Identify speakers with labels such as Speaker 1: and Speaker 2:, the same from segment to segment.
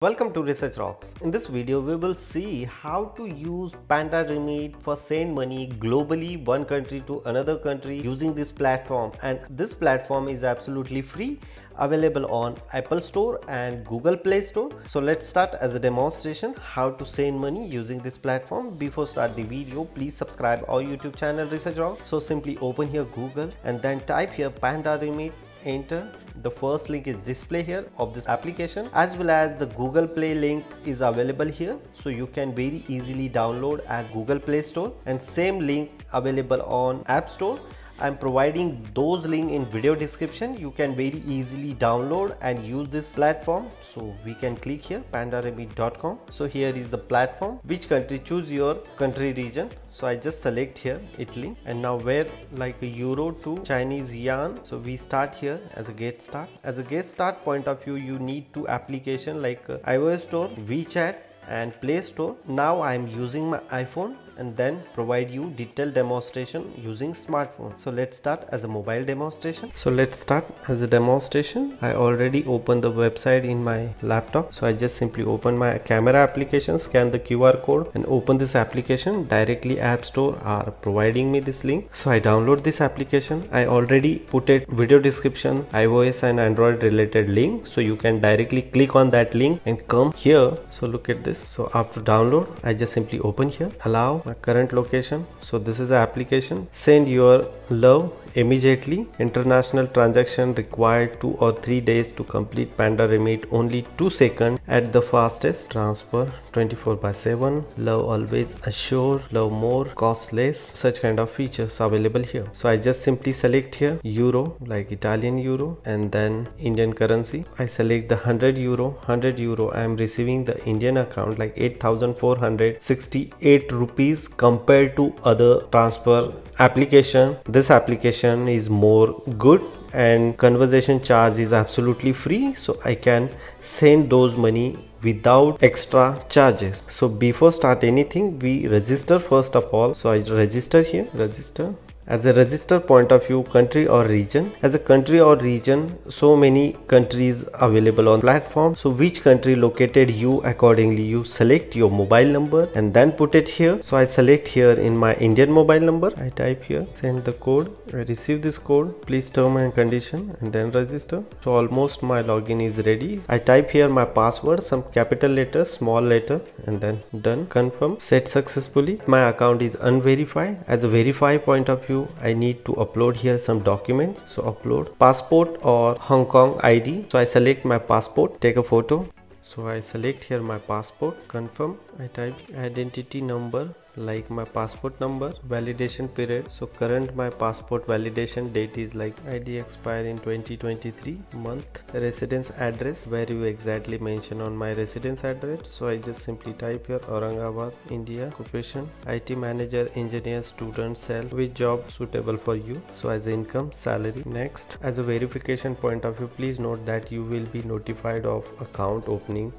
Speaker 1: Welcome to Research Rocks. In this video, we will see how to use Panda Remit for send money globally one country to another country using this platform. And this platform is absolutely free, available on Apple Store and Google Play Store. So let's start as a demonstration how to send money using this platform. Before start the video, please subscribe our YouTube channel Research Rocks. So simply open here Google and then type here Panda Remit. Enter. The first link is display here of this application, as well as the Google Play link is available here, so you can very easily download as Google Play Store, and same link available on App Store. I'm providing those links in video description. You can very easily download and use this platform. So we can click here pandaremit.com. So here is the platform. Which country? Choose your country region. So I just select here Italy, and now where like a euro to Chinese yuan. So we start here as a get start. As a get start point of view, you need two application like iOS Store, WeChat and Play Store. Now I am using my iPhone and then provide you detailed demonstration using smartphone. So let's start as a mobile demonstration. So let's start as a demonstration. I already opened the website in my laptop. So I just simply open my camera application, scan the QR code and open this application. Directly App Store are providing me this link. So I download this application. I already put a video description, iOS and Android related link. So you can directly click on that link and come here. So look at this. So after download, I just simply open here, allow my current location. So this is the application. Send your love immediately. International transaction required 2 or 3 days to complete. Panda Remit only 2 seconds at the fastest. Transfer 24/7. Love always assure. Love more, cost less. Such kind of features available here. So I just simply select here euro, like Italian euro, and then Indian currency. I select the 100 euro. 100 euro I am receiving the Indian account like 8,468 rupees compared to other transfer application. This application is more good and conversation charge is absolutely free, so I can send those money without extra charges. So before start anything, we register first of all. So I register here, register. As a register point of view, country or region. As a country or region, so many countries available on platform. So which country located you accordingly, you select your mobile number and then put it here. So I select here in my Indian mobile number. I type here, send the code. I receive this code. Please term and condition and then register. So almost my login is ready. I type here my password, some capital letter, small letter, and then done. Confirm. Set successfully. My account is unverified. As a verify point of view, I need to upload here some documents. So upload passport or Hong Kong ID. So I select my passport, take a photo. So I select here my passport, confirm. I type identity number like my passport number, validation period. So current my passport validation date is like ID expire in 2023, month, residence address, where you exactly mention on my residence address. So I just simply type here Aurangabad, India, occupation, IT manager, engineer, student, cell, which job suitable for you. So as income, salary. Next, as a verification point of view, please note that you will be notified of account opening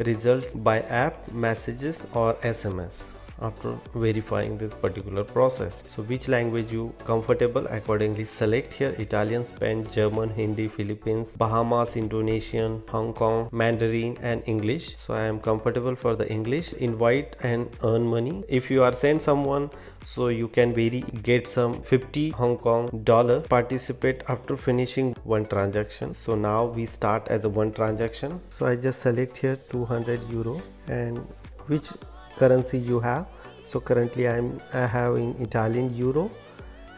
Speaker 1: results by app, messages or SMS after verifying this particular process. So which language you comfortable, accordingly select here Italian, Spanish, German, Hindi, Philippines, Bahamas, Indonesian, Hong Kong, Mandarin and English. So I am comfortable for the English. Invite and earn money. If you are send someone, so you can get some 50 Hong Kong dollar. Participate after finishing one transaction. So now we start as a one transaction. So I just select here 200 euro and which currency you have. So currently I have in Italian euro,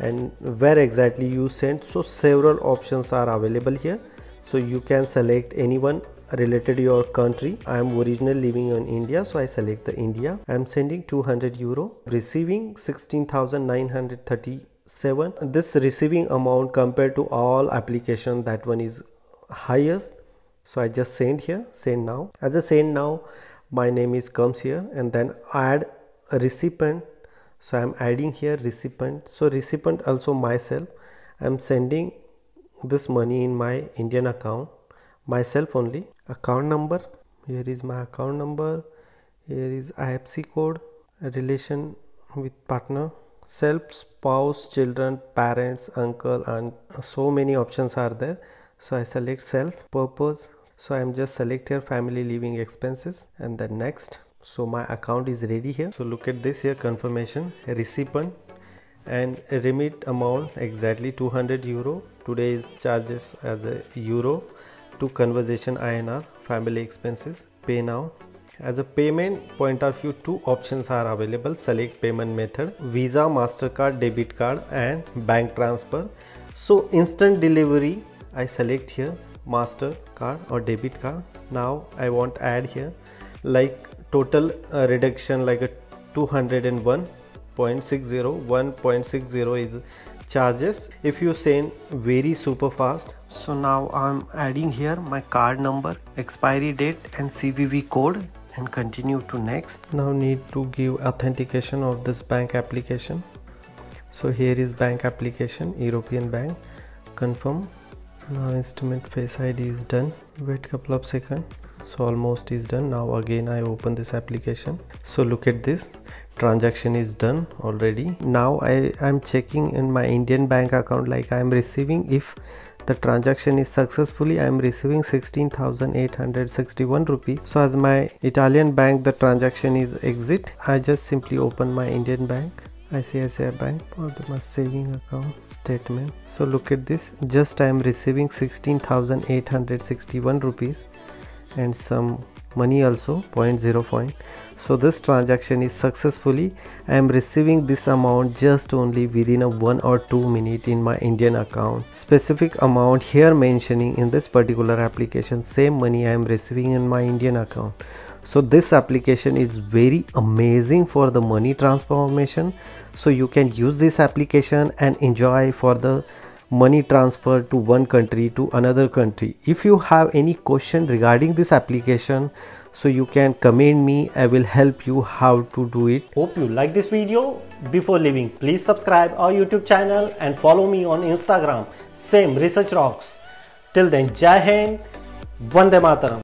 Speaker 1: and where exactly you send. So several options are available here, so you can select anyone related to your country. I am originally living in India, so I select the India. I am sending 200 euro, receiving 16,937. This receiving amount compared to all application, that one is highest. So I just send here, send now. As I send now, my name is comes here and then add a recipient. So I am adding here recipient. So recipient also myself. I am sending this money in my Indian account, myself only. Account number, here is my account number. Here is IFSC code, relation with partner, self, spouse, children, parents, uncle, and so many options are there. So I select self, purpose, So I'm just select here family living expenses and then next. So my account is ready here. So look at this here, confirmation, recipient and remit amount exactly 200 euro. Today is charges as a euro to conversation INR, family expenses, pay now. As a payment point of view, two options are available. Select payment method, Visa, MasterCard, debit card and bank transfer. So instant delivery, I select here MasterCard or debit card. Now I want add here like total reduction like a 201.60, 1.60 is charges if you send very super fast. So now I'm adding here my card number, expiry date and CVV code and continue to next. Now need to give authentication of this bank application. So here is bank application, European bank, confirm. Now instrument face ID is done. Wait couple of seconds. So almost is done. Now again I open this application. So look at this, transaction is done already. Now I'm checking in my Indian bank account, like I am receiving, if the transaction is successfully, I am receiving 16,861 rupees. So as my Italian bank the transaction is exit, I just simply open my Indian bank, ICICI bank or my saving account statement. So look at this, just I am receiving 16,861 rupees and some money also 0.0 point. So this transaction is successfully, I am receiving this amount just only within a 1 or 2 minutes in my Indian account. Specific amount here mentioning in this particular application, same money I am receiving in my Indian account. So this application is very amazing for the money transformation. So you can use this application and enjoy for the money transfer to one country to another country. If you have any question regarding this application, so you can comment me, I will help you how to do it.
Speaker 2: Hope you like this video. Before leaving, please subscribe our YouTube channel and follow me on Instagram, same Research Rocks. Till then, Jai Hind, Vande Mataram.